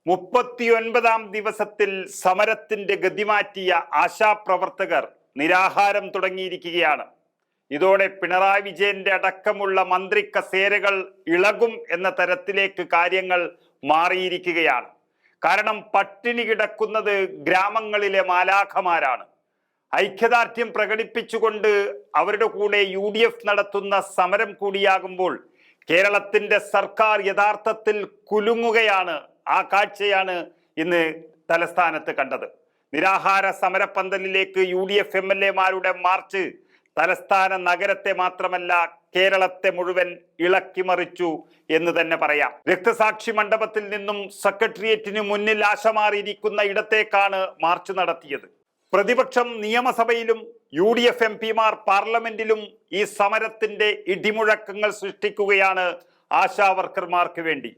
39-ാം ദിവസത്തിൽ സമരത്തിന്റെ ഗതിമാറ്റിയ ആശാപ്രവർത്തകർ നിരാഹാരം തുടങ്ങിയിരിക്കുകയാണ്. ഇതോടെ പിണറായി വിജയന്റെ അടക്കമുള്ള മന്ത്രി കസേരകൾ ഇളകും എന്ന തരത്തിലേക്ക് കാര്യങ്ങൾ മാറിയിരിക്കുകയാണ്. കാരണം പട്ടിണി കിടക്കുന്നത് ഗ്രാമങ്ങളിലെ മാലാഖമാരാണ്. ഐക്യദാർഢ്യം പ്രകടിപ്പിച്ചുകൊണ്ട് അവരുടെ കൂടെ UDF നടത്തുന്ന സമരം കൂടിയാകുമ്പോൾ കേരളത്തിന്റെ സർക്കാർ യഥാർത്ഥത്തിൽ കുലുങ്ങുകയാണ്. ആ കാഴ്ചയാണ് ഇന്ന് തലസ്ഥാനത്ത് കണ്ടത്. നിരാഹാര സമരപ്പന്തലിലേക്ക് UDF MLA-മാരുടെ മാർച്ച് തലസ്ഥാന നഗരത്തെ മാത്രമല്ല കേരളത്തെ മുഴുവൻ ഇളക്കിമറിച്ചു എന്ന് തന്നെ പറയാം. രക്തസാക്ഷി മണ്ഡപത്തിൽ നിന്നും സെക്രട്ടേറിയറ്റിന് മുന്നിൽ ആശമാറിയിരിക്കുന്ന ഇടത്തേക്കാണ് മാർച്ച് നടത്തിയത്. പ്രതിപക്ഷം നിയമസഭയിലും UDF MP-മാർ പാർലമെന്റിലും ഈ സമരത്തിന്റെ ഇടിമുഴക്കങ്ങൾ സൃഷ്ടിക്കുകയാണ് ആശാവർക്കർമാർക്ക് വേണ്ടി.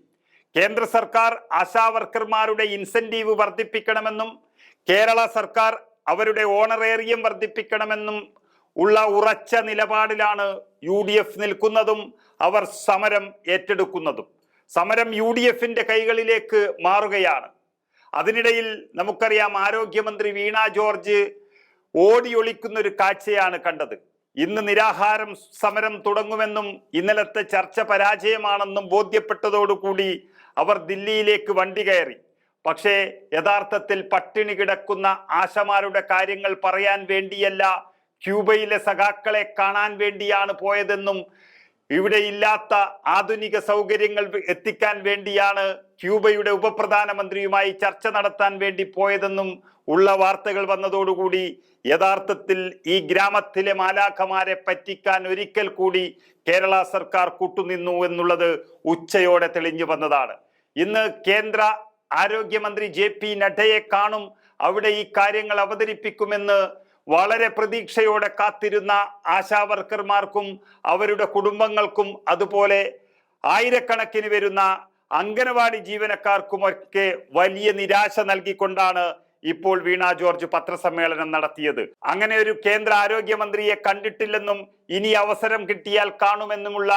കേന്ദ്ര സർക്കാർ ആശാവർക്കർമാരുടെ ഇൻസെന്റീവ് വർദ്ധിപ്പിക്കണമെന്നും കേരള സർക്കാർ അവരുടെ ഓണറേറിയം വർദ്ധിപ്പിക്കണമെന്നും ഉള്ള ഉറച്ച നിലപാടിലാണ് UDF നിൽക്കുന്നതും അവർ സമരം ഏറ്റെടുക്കുന്നതും. സമരം UDF-ന്റെ കൈകളിലേക്ക് മാറുകയാണ്. അതിനിടയിൽ നമുക്കറിയാം, ആരോഗ്യമന്ത്രി വീണ ജോർജ് ഓടിയൊളിക്കുന്ന ഒരു കാഴ്ചയാണ് കണ്ടത്. ഇന്ന് നിരാഹാരം സമരം തുടങ്ങുമെന്നും ഇന്നലത്തെ ചർച്ച പരാജയമാണെന്നും ബോധ്യപ്പെട്ടതോടുകൂടി അവർ ദില്ലിയിലേക്ക് വണ്ടി കയറി. പക്ഷേ യഥാർത്ഥത്തിൽ പട്ടിണി കിടക്കുന്ന ആശമാരുടെ കാര്യങ്ങൾ പറയാൻ വേണ്ടിയല്ല, ക്യൂബയിലെ സഖാക്കളെ കാണാൻ വേണ്ടിയാണ് പോയതെന്നും ഇവിടെ ഇല്ലാത്ത ആധുനിക സൗകര്യങ്ങൾ എത്തിക്കാൻ വേണ്ടിയാണ് ക്യൂബയുടെ ഉപപ്രധാനമന്ത്രിയുമായി ചർച്ച നടത്താൻ വേണ്ടി പോയതെന്നും ഉള്ള വാർത്തകൾ വന്നതോടുകൂടി യഥാർത്ഥത്തിൽ ഈ ഗ്രാമത്തിലെ മാലാഖമാരെ പറ്റിക്കാൻ ഒരിക്കൽ കൂടി കേരള സർക്കാർ കൂട്ടുനിന്നു എന്നുള്ളത് ഉച്ചയോടെ തെളിഞ്ഞു വന്നതാണ്. ഇന്ന് കേന്ദ്ര ആരോഗ്യമന്ത്രി JP നഡ്ഡയെ കാണും, അവിടെ ഈ കാര്യങ്ങൾ അവതരിപ്പിക്കുമെന്ന് വളരെ പ്രതീക്ഷയോടെ കാത്തിരുന്ന ആശാവർക്കർമാർക്കും അവരുടെ കുടുംബങ്ങൾക്കും അതുപോലെ ആയിരക്കണക്കിന് വരുന്ന അംഗനവാടി ജീവനക്കാർക്കുമൊക്കെ വലിയ നിരാശ നൽകിക്കൊണ്ടാണ് ഇപ്പോൾ വീണ ജോർജ് പത്രസമ്മേളനം നടത്തിയത്. അങ്ങനെ ഒരു കേന്ദ്ര ആരോഗ്യമന്ത്രിയെ കണ്ടിട്ടില്ലെന്നും ഇനി അവസരം കിട്ടിയാൽ കാണുമെന്നുമുള്ള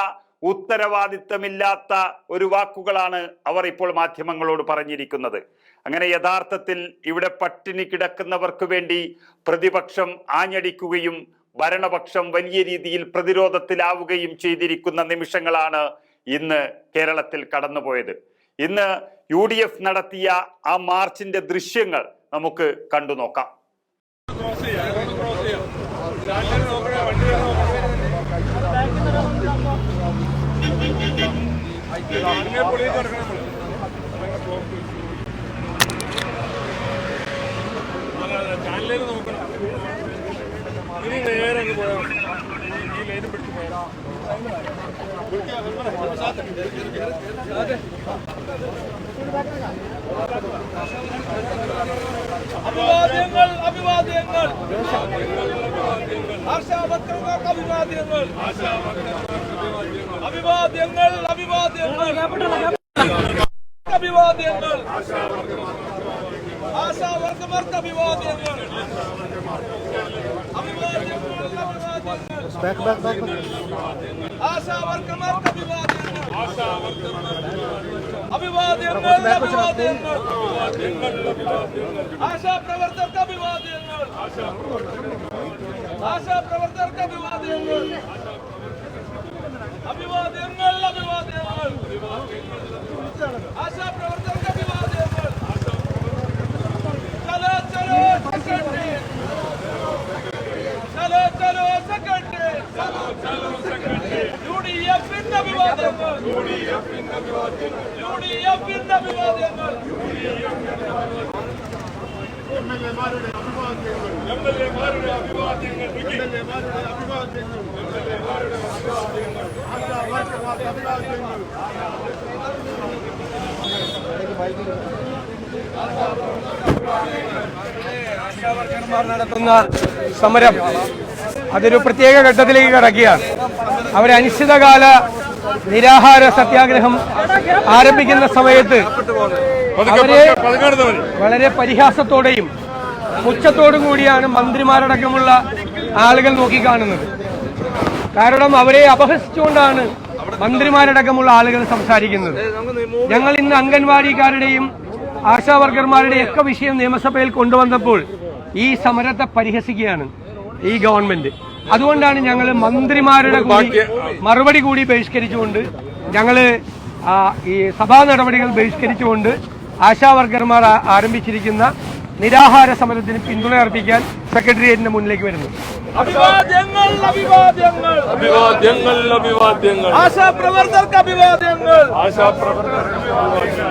ഉത്തരവാദിത്തമില്ലാത്ത ഒരു വാക്കുകളാണ് അവർ ഇപ്പോൾ മാധ്യമങ്ങളോട് പറഞ്ഞിരിക്കുന്നത്. അങ്ങനെ യഥാർത്ഥത്തിൽ ഇവിടെ പട്ടിണി കിടക്കുന്നവർക്ക് വേണ്ടി പ്രതിപക്ഷം ആഞ്ഞടിക്കുകയും ഭരണപക്ഷം വലിയ രീതിയിൽ പ്രതിരോധത്തിലാവുകയും ചെയ്തിരിക്കുന്ന നിമിഷങ്ങളാണ് ഇന്ന് കേരളത്തിൽ കടന്നുപോയത്. ഇന്ന് UDF നടത്തിയ ആ മാർച്ചിന്റെ ദൃശ്യങ്ങൾ നമുക്ക് കണ്ടു നോക്കാം. ചാനലിൽ നോക്കണം, ഇനി നേരെ പോയാൽ ഈ ലൈനും പിടിച്ചു പോയാ അഭിവാദ്യങ്ങൾ അഭിവാദ്യങ്ങൾ ആശാവർക്കർമാർക്ക് അഭിവാദ്യങ്ങൾ അഭിവാദ്യങ്ങൾ അഭിവാദ്യങ്ങൾ അഭിവാദ്യങ്ങൾ ആശാവർക്കർമാർക്ക് അഭിവാദ്യങ്ങൾ ആശാവർക്കർമാർക്ക് അഭിവാദ്യങ്ങൾ അഭിവാദ്യങ്ങൾ ആശാപ്രവർത്തകർക്ക് അഭിവാദ്യങ്ങൾ ആശാപ്രവർത്തകർക്ക് അഭിവാദ്യങ്ങൾ അഭിവാദ്യങ്ങൾ അഭിവാദ്യങ്ങൾ ആശാപ്രവർത്തകർക്ക് അഭിവാദ്യങ്ങൾ ചലോ ചലോ സെക്രട്ടറി ചലോ ചലോ സെക്രട്ടറി ചലോ ചലോ സെക്രട്ടറി UDF-ന്റെ അഭിവാദ്യങ്ങൾ UDF-ന്റെ അഭിവാദ്യങ്ങൾ UDF-ന്റെ അഭിവാദ്യങ്ങൾ MLA-മാരുടെ അഭിവാദ്യങ്ങൾ MLA-മാരുടെ അഭിവാദ്യങ്ങൾ MLA-മാരുടെ അഭിവാദ്യങ്ങൾ MLA-മാരുടെ അഭിവാദ്യങ്ങൾ ആശാവർക്കർമാർക്ക് അഭിവാദ്യങ്ങൾ ആശാവർക്കർമാർ നടത്തുന്ന സമരം അതൊരു പ്രത്യേക ഘട്ടത്തിലേക്ക് കടക്കുകയാണ്. അവർ അനിശ്ചിതകാല നിരാഹാര സത്യാഗ്രഹം ആരംഭിക്കുന്ന സമയത്ത് അവരെ വളരെ പരിഹാസത്തോടെയും പുച്ഛത്തോടും കൂടിയാണ് മന്ത്രിമാരടക്കമുള്ള ആളുകൾ നോക്കിക്കാണുന്നത്. കാരണം അവരെ അപഹസിച്ചുകൊണ്ടാണ് മന്ത്രിമാരടക്കമുള്ള ആളുകൾ സംസാരിക്കുന്നത്. ഞങ്ങൾ ഇന്ന് അംഗൻവാടിക്കാരുടെയും ആശാവർക്കർമാരുടെയൊക്കെ വിഷയം നിയമസഭയിൽ കൊണ്ടുവന്നപ്പോൾ ഈ സമരത്തെ പരിഹസിക്കുകയാണ് ഈ ഗവൺമെന്റ്. അതുകൊണ്ടാണ് ഞങ്ങൾ മന്ത്രിമാരുടെ മറുപടി കൂടി ബഹിഷ്കരിച്ചുകൊണ്ട് ഞങ്ങള് ഈ സഭാ നടപടികൾ ബഹിഷ്കരിച്ചുകൊണ്ട് ആശാവർക്കർമാർ ആരംഭിച്ചിരിക്കുന്ന നിരാഹാര സമരത്തിന് പിന്തുണ അർപ്പിക്കാൻ സെക്രട്ടേറിയറ്റിന്റെ മുന്നിലേക്ക് വരുന്നു. അഭിവാദ്യങ്ങൾ അഭിവാദ്യങ്ങൾ അഭിവാദ്യങ്ങൾ അഭിവാദ്യങ്ങൾ ആശാപ്രവർത്തകർക്ക് അഭിവാദ്യങ്ങൾ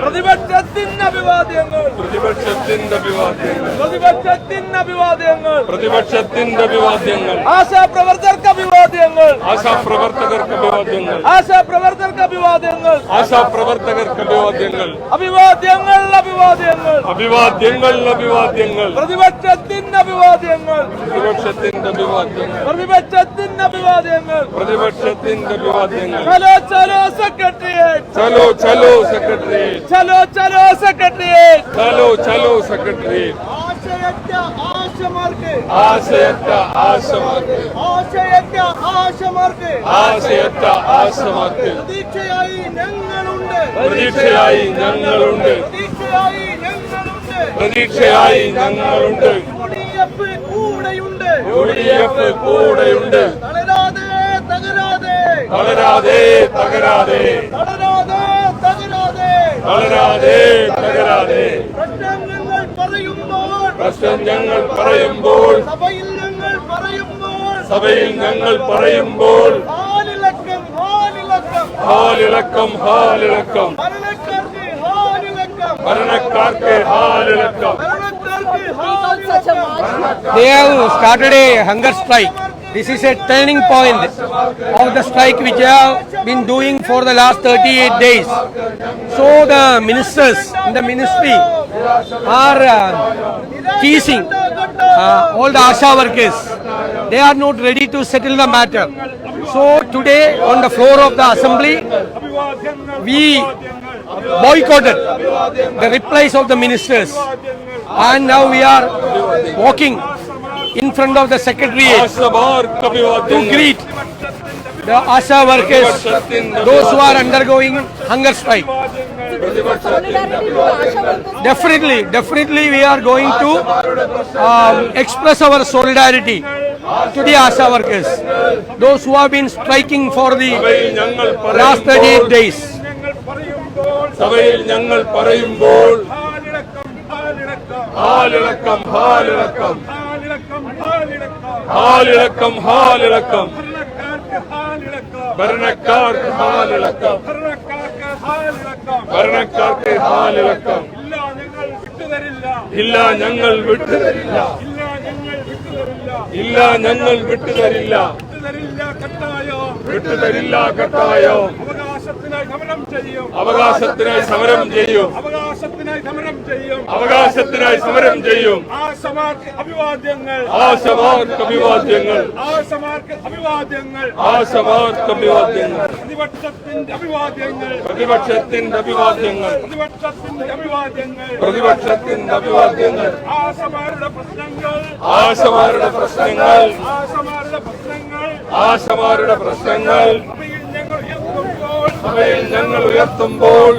പ്രതിപക്ഷത്തിന് അഭിവാദ്യങ്ങൾ പ്രതിപക്ഷത്തിന്റെ അഭിവാദ്യങ്ങൾ പ്രതിപക്ഷത്തിന്റെ അഭിവാദ്യങ്ങൾ പ്രതിപക്ഷത്തിന്റെ അഭിവാദ്യങ്ങൾ ആശാപ്രവർത്തകർക്ക് അഭിവാദ്യങ്ങൾ ആശാപ്രവർത്തകർക്ക് അഭിവാദ്യങ്ങൾ ആശാപ്രവർത്തകർക്ക് അഭിവാദ്യങ്ങൾ ആശാപ്രവർത്തകർക്ക് അഭിവാദ്യങ്ങൾ അഭിവാദ്യങ്ങൾ അഭിവാദ്യങ്ങൾ അഭിവാദ്യങ്ങൾ അഭിവാദ്യങ്ങൾ പ്രതിപക്ഷത്തിന്റെ അഭിവാദ്യങ്ങൾ പ്രതിപക്ഷത്തിന്റെ അഭിവാദ്യങ്ങൾ പ്രതിപക്ഷത്തിന്റെ അഭിവാദ്യങ്ങൾ പ്രതിപക്ഷത്തിന്റെ അഭിവാദ്യങ്ങൾ ചലോ ചലോ സെക്രട്ടേറിയറ്റ് ചലോ ചലോ സെക്രട്ടേറിയറ്റ് ചലോ ചലോ സെക്രട്ടേറിയറ്റ് ചലോ ചലോ സെക്രട്ടേറിയറ്റ് ആശയറ്റ ആശമാർക്ക് ആശയറ്റ ആശമാർക്ക് ആശയറ്റ ആശമാർക്ക് ആശയറ്റ ആശമാർക്ക് പ്രതീക്ഷയായി ഞങ്ങളുണ്ട് പ്രതീക്ഷയായി ഞങ്ങളുണ്ട് പ്രതീക്ഷയായി ഞങ്ങളുണ്ട് പ്രതീക്ഷയായി ഞങ്ങളുണ്ട് കൂടെയുണ്ട് യുഡിഎഫ് കൂടെയുണ്ട് തളരാതെ തകരാതെ തളരാതെ തകരാതെ തളരാതെ തകരാതെ തളരാതെ തകരാതെ പ്രശ്നങ്ങൾ പറയുമ്പോൾ പ്രശ്നം ഞങ്ങൾ പറയുമ്പോൾ സഭയിൽ ഞങ്ങൾ പറയുമ്പോൾ സഭയിൽ ഞങ്ങൾ പറയുമ്പോൾ ഹാലിളക്കം ഹാലിളക്കം ഹാലിളക്കം ഹാലിളക്കം ഭരണക്കാർക്ക് ഹാലിളക്കം ഭരണക്കാർക്ക് ഹാലിളക്കം They have started a hunger strike. This is a turning point of the strike which they have been doing for the last 38 days. So the ministers in the ministry are teasing all the ASHA workers. They are not ready to settle the matter. So today on the floor of the assembly, we boycotted the replies of the ministers. And now we are walking in front of the secretariat to greet the ASHA workers, those who are undergoing hunger strike. Definitely we are going to express our solidarity to the ASHA workers, those who have been striking for the last 38 days. ഹാലിളക്കം ഹാലിളക്കം ഹാലിളക്കം ഹാലിളക്കം ഭരണക്കാർക്ക് ഹാലിളക്കം ഭരണക്കാർക്ക് ഹാലിളക്കം ഇല്ല ഞങ്ങൾ വിട്ടുതരില്ല ഇല്ല ഞങ്ങൾ വിട്ടുതരില്ല വിട്ടുതരില്ല കട്ടായോ അവകാശത്തിനായി സമരം ചെയ്യും അവകാശത്തിനായി സമരം ചെയ്യും അവകാശത്തിനായി സമരം ചെയ്യും അവകാശത്തിനായി സമരം ചെയ്യും ആശമാർക്ക് അഭിവാദ്യങ്ങൾ ആശമാർക്ക് അഭിവാദ്യങ്ങൾ ആശമാർക്ക് അഭിവാദ്യങ്ങൾ ആശമാർക്ക് അഭിവാദ്യങ്ങൾ പ്രതിപക്ഷത്തിന്റെ അഭിവാദ്യങ്ങൾ പ്രതിപക്ഷത്തിന്റെ അഭിവാദ്യങ്ങൾ പ്രതിപക്ഷത്തിന്റെ അഭിവാദ്യങ്ങൾ പ്രതിപക്ഷത്തിന്റെ അഭിവാദ്യങ്ങൾ ആശമാരുടെ പ്രശ്നങ്ങൾ ആശമാരുടെ പ്രശ്നങ്ങൾ ആശമാരുടെ പ്രശ്നങ്ങൾ ആശമാരുടെ പ്രശ്നങ്ങൾ സഭയിൽ ഞങ്ങൾ ഉയർത്തുമ്പോൾ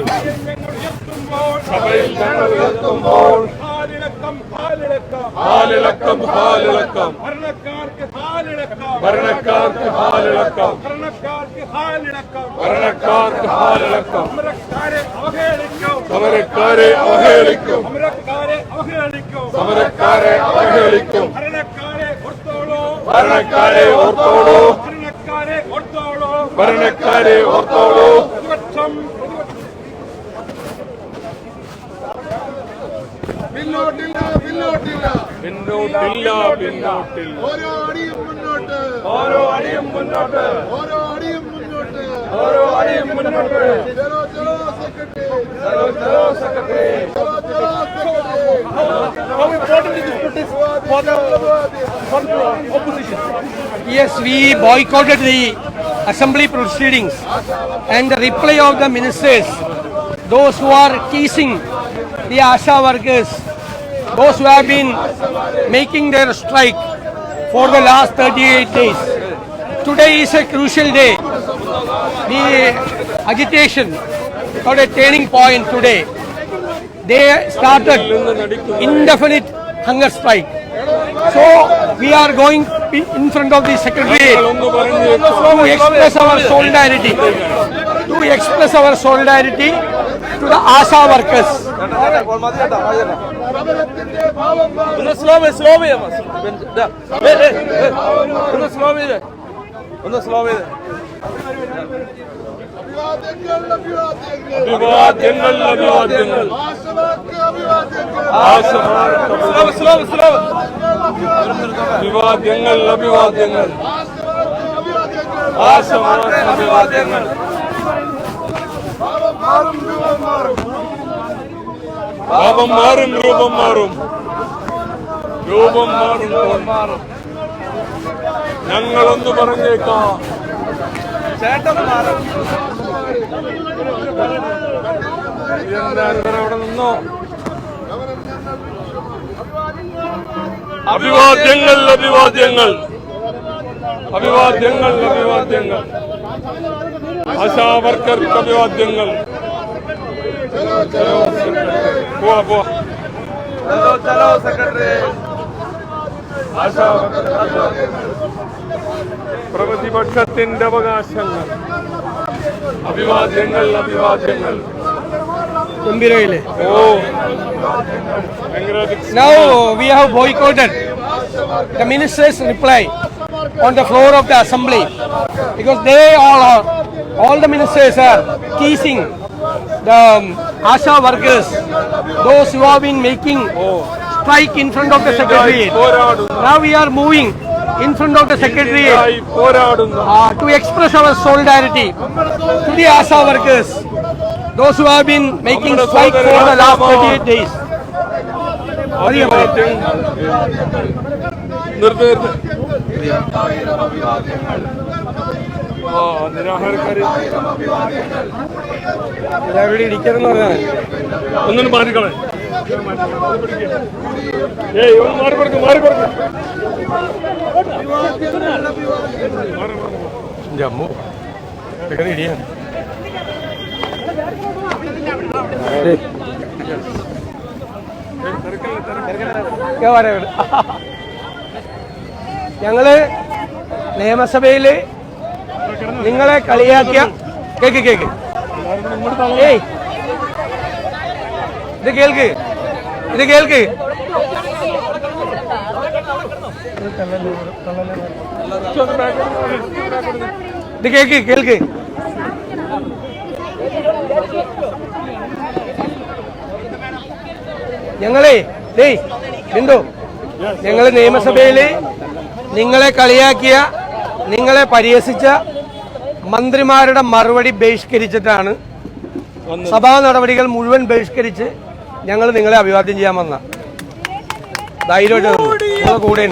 സഭയിൽ ഞങ്ങൾ ഉയർത്തുമ്പോൾ ഹാലിളക്കം ഹാലിളക്കം ഹാലിളക്കം ഹാലിളക്കം ഭരണക്കാർക്ക് ഹാലിളക്കം ഭരണക്കാർക്ക് ഹാലിളക്കം ഭരണക്കാർക്ക് ഹാലിളക്കം ഭരണക്കാർക്ക് ഹാലിളക്കം സമരക്കാരെ അവഹേളിക്കും സമരക്കാരെ അവഹേളിക്കും സമരക്കാരെ അവഹേളിക്കും സമരക്കാരെ അവഹേളിക്കും ഭരണക്കാരെ ഓർത്തോളൂ ഭരണക്കാരെ ഓർത്തോളൂ ഭരണക്കാരെ ഓർത്തോളൂ ഭരണക്കാരെ ഓർത്തോളൂ പ്രതിപക്ഷം പിന്നോട്ടില്ല പിന്നോട്ടില്ല പിന്നോട്ടില്ല പിന്നോട്ടില്ല ഓരോ അടിയും മുന്നോട്ട് ഓരോ അടിയും മുന്നോട്ട് ഓരോ അടിയും മുന്നോട്ട് ഓരോ അടിയും മുന്നോട്ട് ചലോ ചലോ സെക്രട്ടറി ചലോ ചലോ സെക്രട്ടറി ചലോ ചലോ secretary. How important is this protest for the opposition? Yes, we boycotted the assembly proceedings and the reply of the ministers, those who are teasing the ASHA workers, those who have been making their strike for the last 38 days. Today is a crucial day. The agitation got a turning point today. they started indefinite hunger strike. So we are going in front of the secretariat to express our solidarity. To express our solidarity to the ASHA workers. അഭിവാദ്യങ്ങൾ അഭിവാദ്യങ്ങൾ അഭിവാദ്യങ്ങൾ അഭിവാദ്യങ്ങൾ അഭിവാദ്യങ്ങൾ ഭാവം മാറും രൂപം മാറും രൂപം മാറും ഞങ്ങളൊന്ന് പറഞ്ഞേക്കാം അവിടെ നിന്നോ അഭിവാദ്യങ്ങൾ അഭിവാദ്യങ്ങൾ അഭിവാദ്യങ്ങൾ അഭിവാദ്യങ്ങൾ ആശാവർക്കർക്ക് അഭിവാദ്യങ്ങൾ പോവാ പോവാ പ്രതിപക്ഷത്തിന്റെ അവകാശങ്ങൾ അഭിവാദ്യങ്ങൾ അഭിവാദ്യങ്ങൾ. Now we have boycotted the minister's reply on the floor of the assembly because they all the ministers are teasing the ASHA workers, those who have been making strike in front of the secretariat. Now we are moving in front of the secretariat to express our solidarity to the ASHA workers, those who have been making strike for the last 38 days. ഒന്നും മാറിക്കളെ ഒന്ന് മാറിപ്പറക്കും മാറിപ്പറക്കും ജമ്മു ഇടിയാണ് ഞങ്ങള് നിയമസഭയില് നിങ്ങളെ കളിയാക്കിയ cake ഏയ് ഇത് കേൾക്ക് ഇത് കേൾക്ക് ഞങ്ങളെ ബിന്ദു ഞങ്ങള് നിയമസഭയില് നിങ്ങളെ കളിയാക്കിയ നിങ്ങളെ പരിഹസിച്ച മന്ത്രിമാരുടെ മറുപടി ബഹിഷ്കരിച്ചിട്ടാണ് സഭാ നടപടികൾ മുഴുവൻ ബഹിഷ്കരിച്ച് ഞങ്ങൾ നിങ്ങളെ അഭിവാദ്യം ചെയ്യാൻ വന്ന ധൈര്യമായിട്ട് കൂടെ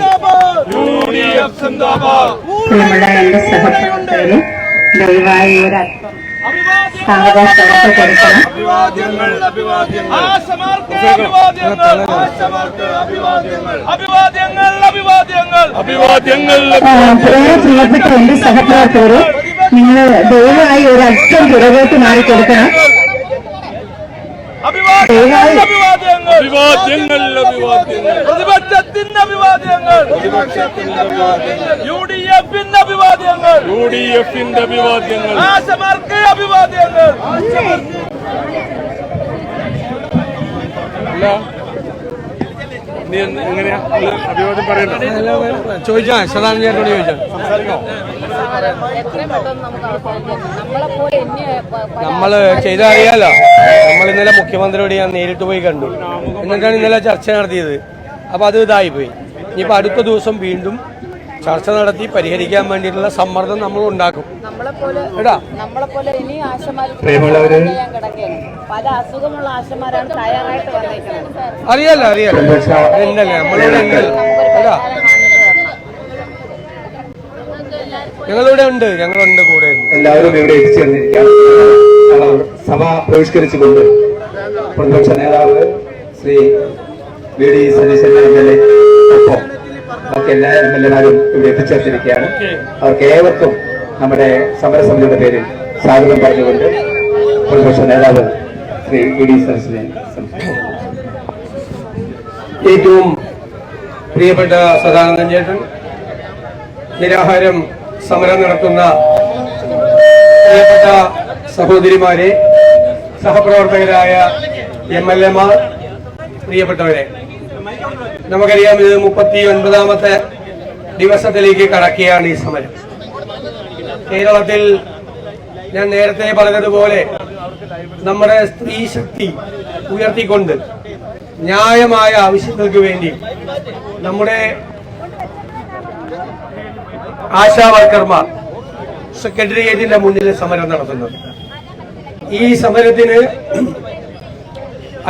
പ്രിയപ്പെട്ട എന്റെ സഹപ്രവർത്തകരെ നിങ്ങൾ ദയവായി ഒരു അല്പം പുറകോട്ട് മാറിക്കൊടുക്കണം. പ്രതിപക്ഷത്തിന്റെ അഭിവാദ്യങ്ങൾ യുഡിഎഫിന്റെ അഭിവാദ്യങ്ങൾ ആശമാർക്ക് അഭിവാദ്യങ്ങൾ. നീ എങ്ങനെയാ അഭിവാദ്യം പറയുന്നത് ചോദിച്ചാ സദാനന്ദ ചേട്ടനോട് ചോദിച്ചാ നമ്മള് ചെയ്തറിയാലോ. നമ്മൾ ഇന്നലെ മുഖ്യമന്ത്രിയോട് ഞാൻ നേരിട്ട് പോയി കണ്ടു. എന്നിട്ടാണ് ഇന്നലെ ചർച്ച നടത്തിയത്. അപ്പൊ അത് ഇതായിപ്പോയി. ഇനിയിപ്പോ അടുത്ത ദിവസം വീണ്ടും ചർച്ച നടത്തി പരിഹരിക്കാൻ വേണ്ടിയിട്ടുള്ള സമ്മർദ്ദം നമ്മൾ ഉണ്ടാക്കും. അറിയാലോ ഉണ്ടല്ലേ നമ്മളിവിടെ ഉണ്ടല്ലോ. ഞങ്ങളുണ്ട് കൂടെ. എല്ലാവരും ഇവിടെ എത്തിച്ചേർന്നിരിക്കുകയാണ്. സഭ ബഹിഷ്കരിച്ചുകൊണ്ട് പ്രതിപക്ഷ നേതാവ് ശ്രീ വി ഡി സതീശൻ എം.എൽ.എ. ഒപ്പം ബാക്കി എല്ലാ എം.എൽ.എമാരും ഇവിടെ എത്തിച്ചേർന്നിരിക്കുകയാണ്. അവർക്ക് ഏവർക്കും നമ്മുടെ സമരസമിതിയുടെ പേരിൽ സ്വാഗതം പറഞ്ഞുകൊണ്ട് പ്രതിപക്ഷ നേതാവ് ശ്രീ വി ഡി സതീശനെ സംസാരിക്കുന്നു. ഏറ്റവും പ്രിയപ്പെട്ട സദാനന്ദൻ ചേട്ടൻ, നിരാഹാരം സമരം നടത്തുന്ന പ്രിയപ്പെട്ട സഹോദരിമാരെ, സഹപ്രവർത്തകരായ MLA-മാർ, പ്രിയപ്പെട്ടവരെ, നമുക്കറിയാം ഇത് 39ാമത്തെ ദിവസത്തിലേക്ക് കടക്കുകയാണ് ഈ സമരം. കേരളത്തിൽ ഞാൻ നേരത്തെ പറഞ്ഞതുപോലെ നമ്മുടെ സ്ത്രീ ശക്തി ഉയർത്തിക്കൊണ്ട് ന്യായമായ ആവശ്യങ്ങൾക്ക് വേണ്ടി നമ്മുടെ ആശാവർക്കർമാർ സെക്രട്ടേറിയറ്റിന്റെ മുന്നിൽ സമരം നടത്തുന്നത്. ഈ സമരത്തിന്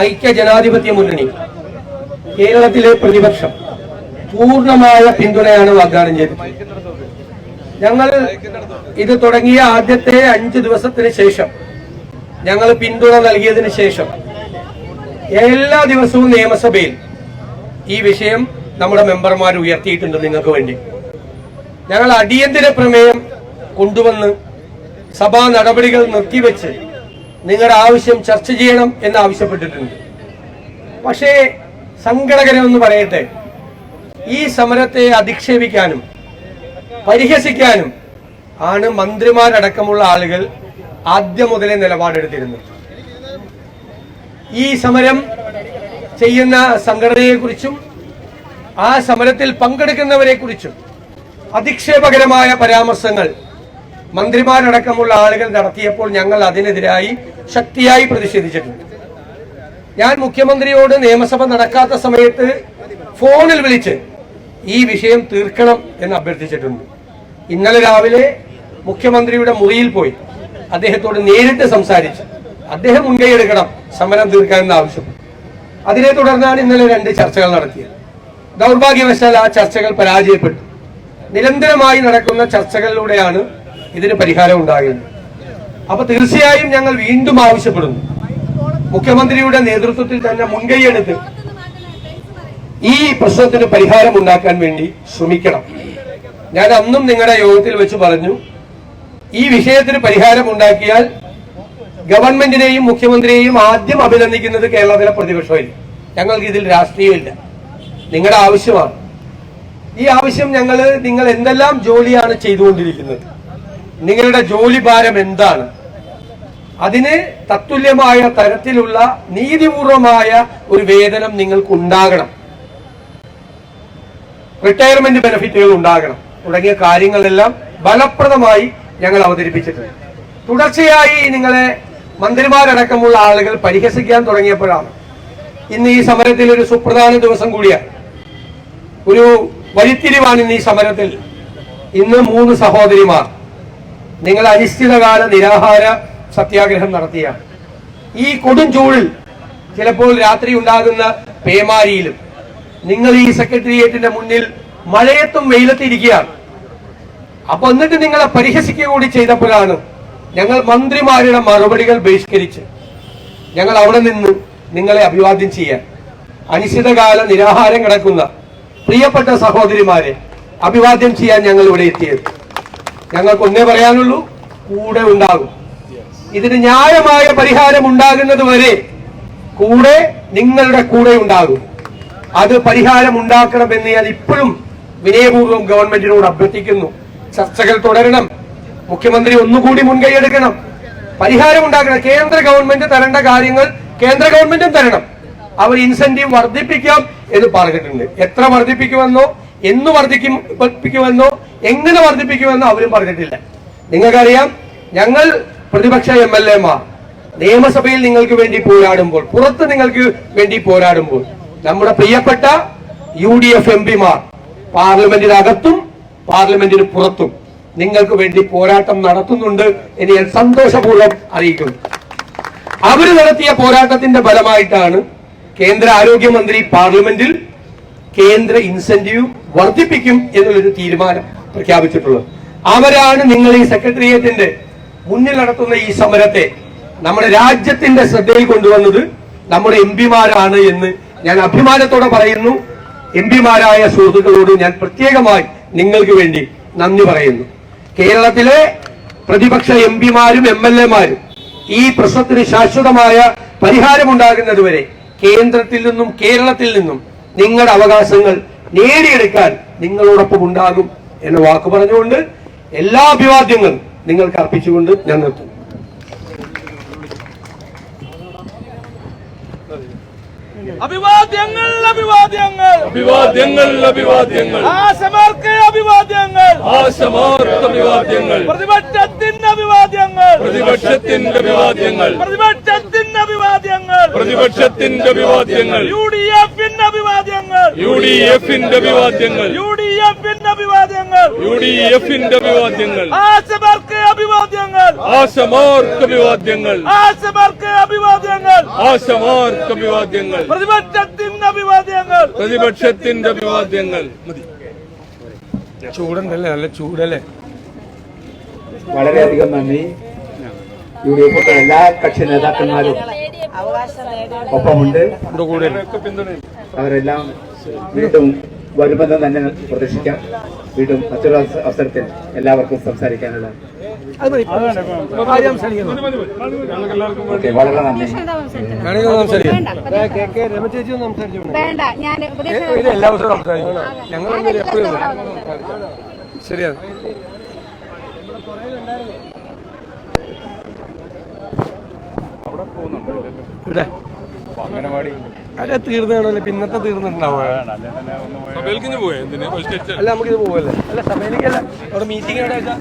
ഐക്യ ജനാധിപത്യ മുന്നണി, കേരളത്തിലെ പ്രതിപക്ഷം പൂർണ്ണമായ പിന്തുണയാണ് വാഗ്ദാനം ചെയ്തത്. ഞങ്ങൾ ഇത് തുടങ്ങിയ ആദ്യത്തെ 5 ദിവസത്തിന് ശേഷം ഞങ്ങൾ പിന്തുണ നൽകിയതിന് ശേഷം എല്ലാ ദിവസവും നിയമസഭയിൽ ഈ വിഷയം നമ്മുടെ മെമ്പർമാർ ഉയർത്തിയിട്ടുണ്ട് നിങ്ങൾക്ക് വേണ്ടി. ഞങ്ങൾ അടിയന്തര പ്രമേയം കൊണ്ടുവന്ന് സഭാ നടപടികൾ നിർത്തിവെച്ച് നിങ്ങളുടെ ആവശ്യം ചർച്ച ചെയ്യണം എന്ന് ആവശ്യപ്പെട്ടിട്ടുണ്ട്. പക്ഷേ സങ്കടകരമെന്ന് പറയട്ടെ, ഈ സമരത്തെ അധിക്ഷേപിക്കാനും പരിഹസിക്കാനും ആണ് മന്ത്രിമാരടക്കമുള്ള ആളുകൾ ആദ്യം മുതലേ നിലപാടെടുത്തിരുന്നത്. ഈ സമരം ചെയ്യുന്ന സംഘടനയെക്കുറിച്ചും ആ സമരത്തിൽ പങ്കെടുക്കുന്നവരെ കുറിച്ചും അധിക്ഷേപകരമായ പരാമർശങ്ങൾ മന്ത്രിമാരടക്കമുള്ള ആളുകൾ നടത്തിയപ്പോൾ ഞങ്ങൾ അതിനെതിരായി ശക്തിയായി പ്രതിഷേധിച്ചിട്ടുണ്ട്. ഞാൻ മുഖ്യമന്ത്രിയോട് നിയമസഭ നടക്കാത്ത സമയത്ത് ഫോണിൽ വിളിച്ച് ഈ വിഷയം തീർക്കണം എന്ന് അഭ്യർത്ഥിച്ചിട്ടുണ്ട്. ഇന്നലെ രാവിലെ മുഖ്യമന്ത്രിയുടെ മുറിയിൽ പോയി അദ്ദേഹത്തോട് നേരിട്ട് സംസാരിച്ച് അദ്ദേഹം മുൻകൈയെടുക്കണം സമരം തീർക്കാനെന്ന് ആവശ്യപ്പെട്ടു. അതിനെ തുടർന്നാണ് ഇന്നലെ 2 ചർച്ചകൾ നടത്തിയത്. ദൗർഭാഗ്യവശാൽ ആ ചർച്ചകൾ പരാജയപ്പെട്ടു. നിരന്തരമായി നടക്കുന്ന ചർച്ചകളിലൂടെയാണ് ഇതിന് പരിഹാരം ഉണ്ടാകുന്നത്. അപ്പൊ തീർച്ചയായും ഞങ്ങൾ വീണ്ടും ആവശ്യപ്പെടുന്നു, മുഖ്യമന്ത്രിയുടെ നേതൃത്വത്തിൽ തന്നെ മുൻകൈയെടുത്ത് ഈ പ്രശ്നത്തിന് പരിഹാരം ഉണ്ടാക്കാൻ വേണ്ടി ശ്രമിക്കണം. ഞാൻ അന്നും നിങ്ങളുടെ യോഗത്തിൽ വെച്ച് പറഞ്ഞു, ഈ വിഷയത്തിന് പരിഹാരം ഉണ്ടാക്കിയാൽ ഗവൺമെന്റിനെയും മുഖ്യമന്ത്രിയെയും ആദ്യം അഭിനന്ദിക്കുന്നത് കേരളത്തിലെ പ്രതിപക്ഷമില്ല. ഞങ്ങൾക്ക് ഇതിൽ രാഷ്ട്രീയമില്ല, നിങ്ങളുടെ ആവശ്യമാണ്. ഈ ആവശ്യം നിങ്ങൾ എന്തെല്ലാം ജോലിയാണ് ചെയ്തുകൊണ്ടിരിക്കുന്നത്, നിങ്ങളുടെ ജോലി ഭാരം എന്താണ്, അതിന് തത്തുല്യമായ തരത്തിലുള്ള നീതിപൂർവമായ ഒരു വേതനം നിങ്ങൾക്ക് ഉണ്ടാകണം, റിട്ടയർമെന്റ് ബെനിഫിറ്റുകൾ ഉണ്ടാകണം തുടങ്ങിയ കാര്യങ്ങളെല്ലാം ഫലപ്രദമായി ഞങ്ങൾ അവതരിപ്പിച്ചിട്ടുണ്ട്. തുടർച്ചയായി നിങ്ങളെ മന്ത്രിമാരടക്കമുള്ള ആളുകൾ പരിഹസിക്കാൻ തുടങ്ങിയപ്പോഴാണ് ഇന്ന് ഈ സമരത്തിൽ ഒരു സുപ്രധാന ദിവസം കൂടിയാണ്, ഒരു വഴിത്തിരിവാണ് ഇന്ന് ഈ സമരത്തിൽ. ഇന്ന് 3 സഹോദരിമാർ നിങ്ങൾ അനിശ്ചിതകാല നിരാഹാര സത്യാഗ്രഹം നടത്തിയാണ്. ഈ കൊടും ചൂടിൽ, ചിലപ്പോൾ രാത്രി ഉണ്ടാകുന്ന പേമാരിയിലും നിങ്ങൾ ഈ സെക്രട്ടേറിയറ്റിന്റെ മുന്നിൽ മഴയത്തും വെയിലത്തിരിക്കുകയാണ്. അപ്പൊ എന്നിട്ട് നിങ്ങളെ പരിഹസിക്കുക കൂടി ചെയ്തപ്പോഴാണ് ഞങ്ങൾ മന്ത്രിമാരുടെ മറുപടികൾ ബഹിഷ്കരിച്ച് ഞങ്ങൾ അവിടെ നിന്ന് നിങ്ങളെ അഭിവാദ്യം ചെയ്യാൻ, അനിശ്ചിതകാല നിരാഹാരം കിടക്കുന്ന പ്രിയപ്പെട്ട സഹോദരിമാരെ അഭിവാദ്യം ചെയ്യാൻ ഞങ്ങൾ ഇവിടെ എത്തിയത്. ഞങ്ങൾക്ക് ഒന്നേ പറയാനുള്ളൂ, കൂടെ ഉണ്ടാകും. ഇതിന് ന്യായമായ പരിഹാരം ഉണ്ടാകുന്നത് വരെ നിങ്ങളുടെ കൂടെ ഉണ്ടാകും. അത് പരിഹാരം ഉണ്ടാക്കണമെന്ന് ഞാൻ ഇപ്പോഴും വിനയപൂർവ്വം ഗവൺമെന്റിനോട് അഭ്യർത്ഥിക്കുന്നു. ചർച്ചകൾ തുടരണം, മുഖ്യമന്ത്രി ഒന്നുകൂടി മുൻകൈയെടുക്കണം, പരിഹാരം ഉണ്ടാക്കണം. കേന്ദ്ര ഗവൺമെന്റ് തരേണ്ട കാര്യങ്ങൾ കേന്ദ്ര ഗവൺമെന്റും തരണം. അവർ ഇൻസെന്റീവ് വർദ്ധിപ്പിക്കാം എന്ന് പറഞ്ഞിട്ടുണ്ട്. എത്ര വർദ്ധിപ്പിക്കുമെന്നോ, എന്ന് വർദ്ധിപ്പിക്കുമെന്നോ, എങ്ങനെ വർദ്ധിപ്പിക്കുമെന്നോ അവരും പറഞ്ഞിട്ടില്ല. നിങ്ങൾക്കറിയാം, ഞങ്ങൾ പ്രതിപക്ഷ MLA-മാർ നിയമസഭയിൽ നിങ്ങൾക്ക് വേണ്ടി പോരാടുമ്പോൾ, പുറത്ത് നിങ്ങൾക്ക് വേണ്ടി പോരാടുമ്പോൾ, നമ്മുടെ പ്രിയപ്പെട്ട UDF MP-മാർ പാർലമെന്റിനകത്തും പാർലമെന്റിന് പുറത്തും നിങ്ങൾക്ക് വേണ്ടി പോരാട്ടം നടത്തുന്നുണ്ട് എന്ന് ഞാൻ സന്തോഷപൂർവ്വം അറിയിക്കുന്നു. അവർ നടത്തിയ പോരാട്ടത്തിന്റെ ഫലമായിട്ടാണ് കേന്ദ്ര ആരോഗ്യമന്ത്രി പാർലമെന്റിൽ കേന്ദ്ര ഇൻസെന്റീവ് വർദ്ധിപ്പിക്കും എന്നുള്ളൊരു തീരുമാനം പ്രഖ്യാപിച്ചിട്ടുള്ളത്. അവരാണ് നിങ്ങൾ ഈ സെക്രട്ടേറിയറ്റിന്റെ മുന്നിൽ നടത്തുന്ന ഈ സമരത്തെ നമ്മുടെ രാജ്യത്തിന്റെ ശ്രദ്ധയിൽ കൊണ്ടുവന്നത് നമ്മുടെ MP-മാരാണ് എന്ന് ഞാൻ അഭിമാനത്തോടെ പറയുന്നു. MP-മാരായ സുഹൃത്തുക്കളോട് ഞാൻ പ്രത്യേകമായി നിങ്ങൾക്ക് വേണ്ടി നന്ദി പറയുന്നു. കേരളത്തിലെ പ്രതിപക്ഷ MP-മാരും MLA-മാരും ഈ പ്രശ്നത്തിന് ശാശ്വതമായ പരിഹാരമുണ്ടാകുന്നതുവരെ കേന്ദ്രത്തിൽ നിന്നും കേരളത്തിൽ നിന്നും നിങ്ങളുടെ അവകാശങ്ങൾ നേടിയെടുക്കാൻ നിങ്ങളോടൊപ്പം ഉണ്ടാകും എന്ന വാക്ക് പറഞ്ഞുകൊണ്ട് എല്ലാ അഭിവാദ്യങ്ങളും നിങ്ങൾക്ക് അർപ്പിച്ചുകൊണ്ട് ഞാൻ നിർത്തുന്നു. അഭിവാദ്യങ്ങൾ അഭിവാദ്യങ്ങൾ അഭിവാദ്യങ്ങൾ അഭിവാദ്യങ്ങൾ ആശമാർക്ക് അഭിവാദ്യങ്ങൾ ആശമാർക്ക് അഭിവാദ്യങ്ങൾ പ്രതിപക്ഷത്തിന്റെ അഭിവാദ്യങ്ങൾ പ്രതിപക്ഷത്തിന്റെ അഭിവാദ്യങ്ങൾ പ്രതിപക്ഷത്തിന്റെ അഭിവാദ്യങ്ങൾ പ്രതിപക്ഷത്തിന്റെ അഭിവാദ്യങ്ങൾ UDF-ന്റെ അഭിവാദ്യങ്ങൾ UDF-ന്റെ അഭിവാദ്യങ്ങൾ UDF-ന്റെ അഭിവാദ്യങ്ങൾ UDF-ന്റെ അഭിവാദ്യങ്ങൾ ആശമാർക്ക് അഭിവാദ്യങ്ങൾ ആശമാർക്ക് അഭിവാദ്യങ്ങൾ ആശമാർക്ക് അഭിവാദ്യങ്ങൾ ആശമാർക്ക് അഭിവാദ്യങ്ങൾ പ്രതിപക്ഷത്തിന്റെ അഭിവാദ്യങ്ങൾ പ്രതിപക്ഷത്തിന്റെ അഭിവാദ്യങ്ങൾ. ചൂടുണ്ടല്ലേ, നല്ല ചൂടല്ലേ. വളരെയധികം നന്ദി. UDF എല്ലാ കക്ഷി നേതാക്കന്മാരും ഒപ്പമുണ്ട്. അവരെല്ലാം വീണ്ടും വരുമെന്ന് തന്നെ പ്രതീക്ഷിക്കാം. വീണ്ടും മറ്റൊരു അവസരത്തിൽ എല്ലാവർക്കും സംസാരിക്കാനുള്ള ഓക്കെ. വളരെ നന്ദി. വേണ്ട ഞാൻ എല്ലാ ദിവസവും സംസാരിക്കണം. ഞങ്ങൾ എപ്പോഴും ശരിയാണ്. ഇവിടെ അല്ല തീർന്നാണല്ലോ, പിന്നത്തെ തീർന്നിട്ടുണ്ടാവുക. അല്ല നമുക്കിത് പോവല്ലേ. അല്ല സഭയിലേക്കല്ല, അവിടെ മീറ്റിംഗ് എവിടെ വെച്ചാൽ